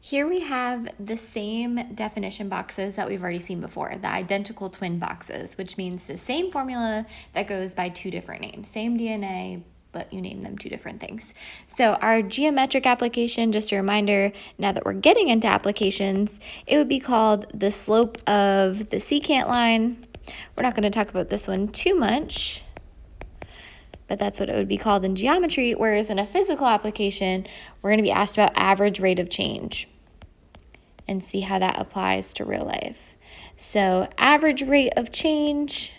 Here we have the same definition boxes that we've already seen before, the identical twin boxes, which means the same formula that goes by two different names, same DNA, but you name them two different things. So our geometric application, just a reminder, now that we're getting into applications, it would be called the slope of the secant line. We're not going to talk about this one too much, but that's what it would be called in geometry, whereas in a physical application, we're going to be asked about average rate of change and see how that applies to real life. So average rate of change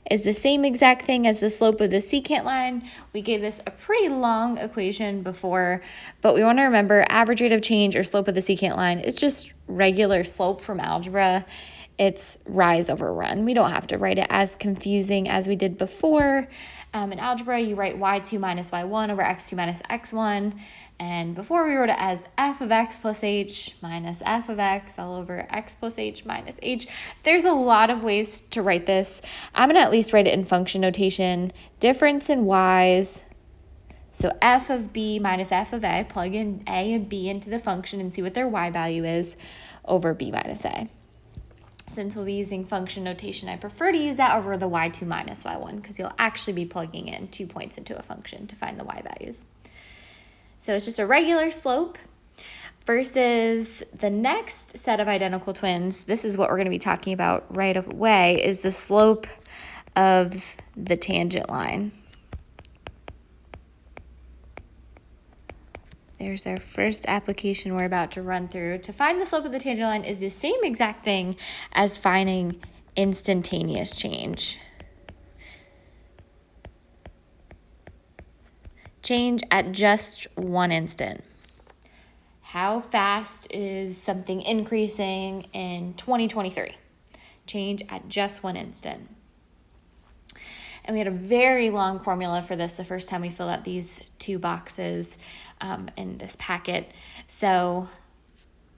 is the same exact thing as the slope of the secant line. We gave this a pretty long equation before, but we want to remember average rate of change or slope of the secant line is just regular slope from algebra. It's rise over run. We don't have to write it as confusing as we did before. In algebra, you write y2 minus y1 over x2 minus x1. And before we wrote it as f of x plus h minus f of x all over x plus h minus h. There's a lot of ways to write this. I'm going to at least write it in function notation. Difference in y's. So f of b minus f of a, plug in a and b into the function and see what their y value is over b minus a. Since we'll be using function notation, I prefer to use that over the y2 minus y1 because you'll actually be plugging in 2 points into a function to find the y values. So it's just a regular slope versus the next set of identical twins. This is what we're going to be talking about right away, is the slope of the tangent line. There's our first application we're about to run through. To find the slope of the tangent line is the same exact thing as finding instantaneous change. Change at just one instant. How fast is something increasing in 2023? Change at just one instant. And we had a very long formula for this the first time we filled out these two boxes in this packet. So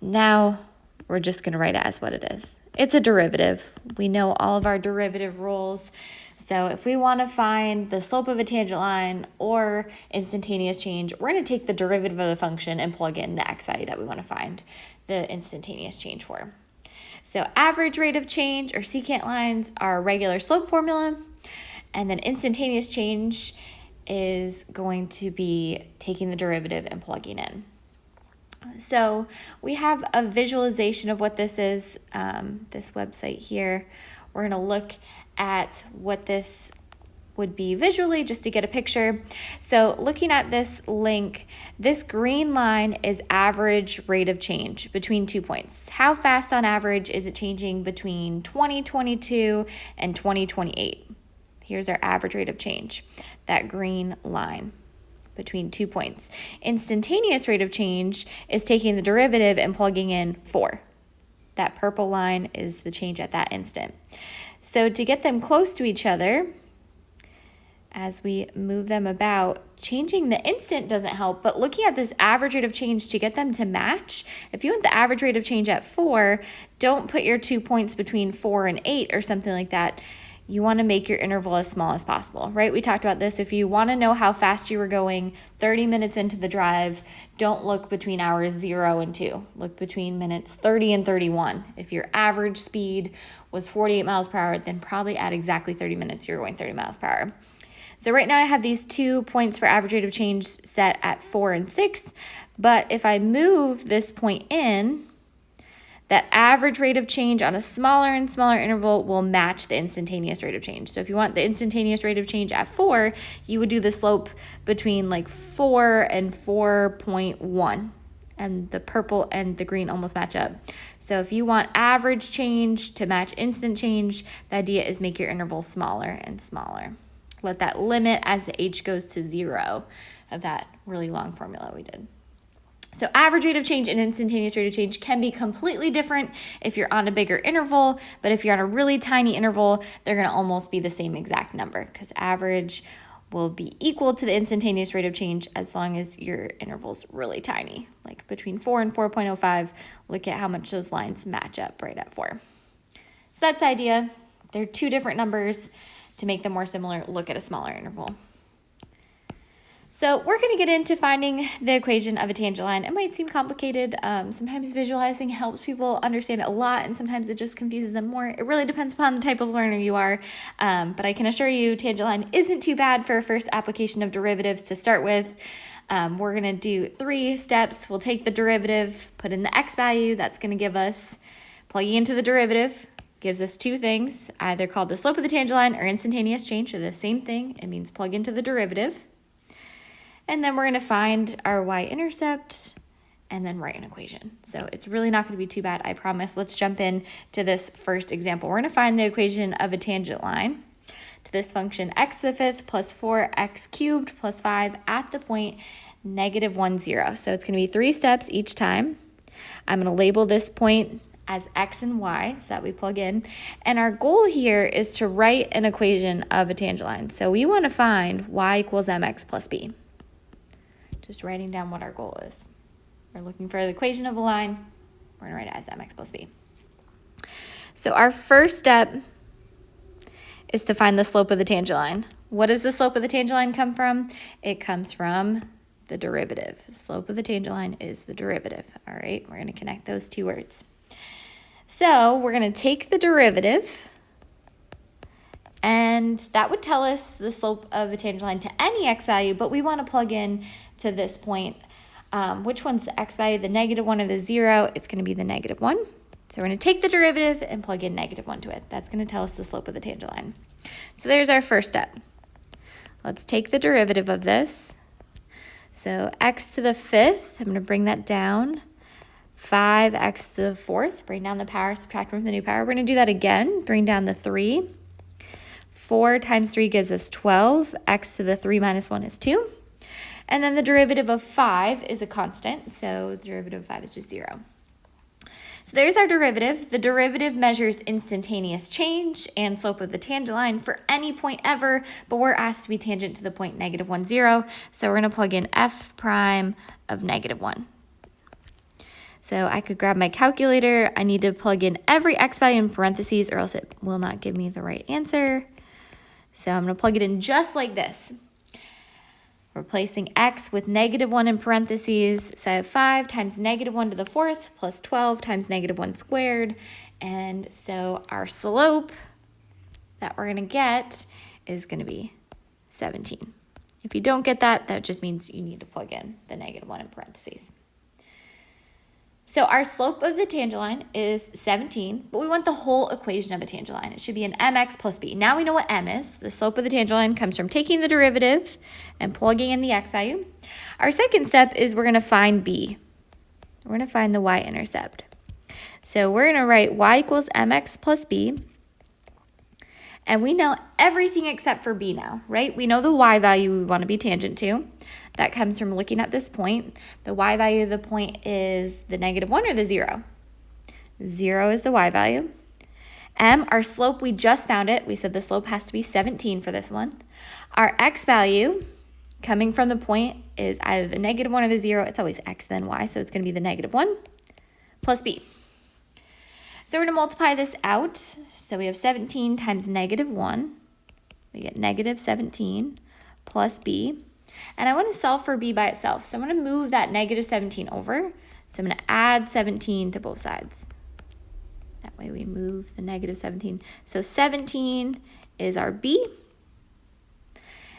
now we're just going to write it as what it is. It's a derivative. We know all of our derivative rules. So if we want to find the slope of a tangent line or instantaneous change, we're going to take the derivative of the function and plug in the x value that we want to find the instantaneous change for. So average rate of change or secant lines are regular slope formula, and then instantaneous change is going to be taking the derivative and plugging in. So we have a visualization of what this is, this website here. We're going to look at what this would be visually just to get a picture. So looking at this link, this green line is average rate of change between 2 points. How fast on average is it changing between 2022 and 2028? Here's our average rate of change, that green line between 2 points. Instantaneous rate of change is taking the derivative and plugging in 4. That purple line is the change at that instant. So to get them close to each other, as we move them about, changing the instant doesn't help, but looking at this average rate of change to get them to match, if you want the average rate of change at 4, don't put your 2 points between 4 and 8 or something like that. You want to make your interval as small as possible, right? We talked about this. If you want to know how fast you were going 30 minutes into the drive, don't look between hours 0 and 2. Look between minutes 30 and 31. If your average speed was 48 miles per hour, then probably at exactly 30 minutes, you're going 30 miles per hour. So right now I have these 2 points for average rate of change set at 4 and 6. But if I move this point in, that average rate of change on a smaller and smaller interval will match the instantaneous rate of change. So if you want the instantaneous rate of change at 4, you would do the slope between like 4 and 4.1. And the purple and the green almost match up. So if you want average change to match instant change, the idea is make your interval smaller and smaller. Let that limit as the h goes to 0 of that really long formula we did. So average rate of change and instantaneous rate of change can be completely different if you're on a bigger interval, but if you're on a really tiny interval, they're going to almost be the same exact number because average will be equal to the instantaneous rate of change as long as your interval's really tiny, like between 4 and 4.05. Look at how much those lines match up right at 4. So that's the idea. They're 2 different numbers. To make them more similar, look at a smaller interval. So we're going to get into finding the equation of a tangent line. It might seem complicated. Sometimes visualizing helps people understand it a lot, and sometimes it just confuses them more. It really depends upon the type of learner you are. But I can assure you tangent line isn't too bad for a first application of derivatives to start with. We're going to do 3 steps. We'll take the derivative, put in the x value. That's going to give us, plugging into the derivative, gives us 2 things, either called the slope of the tangent line or instantaneous change. They're the same thing. It means plug into the derivative. And then we're going to find our y-intercept and then write an equation. So it's really not going to be too bad, I promise. Let's jump in to this first example. We're going to find the equation of a tangent line to this function x to the 5th plus 4x cubed plus 5 at the point -1, 0. So it's going to be 3 steps each time. I'm going to label this point as x and y so that we plug in. And our goal here is to write an equation of a tangent line. So we want to find y equals mx plus b. Just writing down what our goal is. We're looking for the equation of a line. We're going to write it as mx plus b. So our first step is to find the slope of the tangent line. What does the slope of the tangent line come from? It comes from the derivative. Slope of the tangent line is the derivative. All right, we're going to connect those 2 words. So we're going to take the derivative, and that would tell us the slope of a tangent line to any x value, but we want to plug in to this point. Which one's the x value, the -1 or the 0? It's going to be the -1. So we're going to take the derivative and plug in -1 to it. That's going to tell us the slope of the tangent line. So there's our first step. Let's take the derivative of this. So x to the 5th, I'm going to bring that down. 5x to the 4th, bring down the power, subtract from the new power. We're going to do that again, bring down the 3. 4 times 3 gives us 12. X to the 3 minus 1 is 2. And then the derivative of 5 is a constant, so the derivative of 5 is just 0. So there's our derivative. The derivative measures instantaneous change and slope of the tangent line for any point ever, but we're asked to be tangent to the point -1, 0. So we're going to plug in f prime of -1. So I could grab my calculator. I need to plug in every x value in parentheses or else it will not give me the right answer. So I'm going to plug it in just like this. Replacing x with -1 in parentheses. So I have 5 times -1 to the 4th plus 12 times -1 squared. And so our slope that we're going to get is going to be 17. If you don't get that, that just means you need to plug in the -1 in parentheses. So our slope of the tangent line is 17, but we want the whole equation of a tangent line. It should be an mx plus b. Now we know what m is. The slope of the tangent line comes from taking the derivative and plugging in the x value. Our second step is we're going to find b. We're going to find the y-intercept. So we're going to write y equals mx plus b. And we know everything except for b now, right? We know the y value we want to be tangent to. That comes from looking at this point. The y value of the point is the -1 or the 0. 0 is the y value. M, our slope, we just found it. We said the slope has to be 17 for this one. Our x value coming from the point is either the -1 or the 0. It's always x then y, so it's going to be the -1 plus b. So we're going to multiply this out. So we have 17 times -1. We get -17 plus b. And I want to solve for b by itself. So I'm going to move that -17 over. So I'm going to add 17 to both sides. That way we move the -17. So 17 is our b.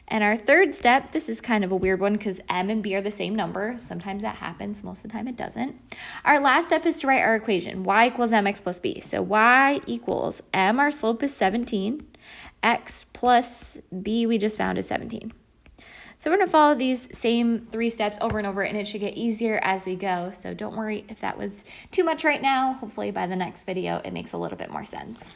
And our third step, this is kind of a weird one because m and b are the same number. Sometimes that happens. Most of the time it doesn't. Our last step is to write our equation. Y equals mx plus b. So y equals m, our slope is 17. X plus b we just found is 17. So we're going to follow these same 3 steps over and over, and it should get easier as we go. So don't worry if that was too much right now. Hopefully by the next video, it makes a little bit more sense.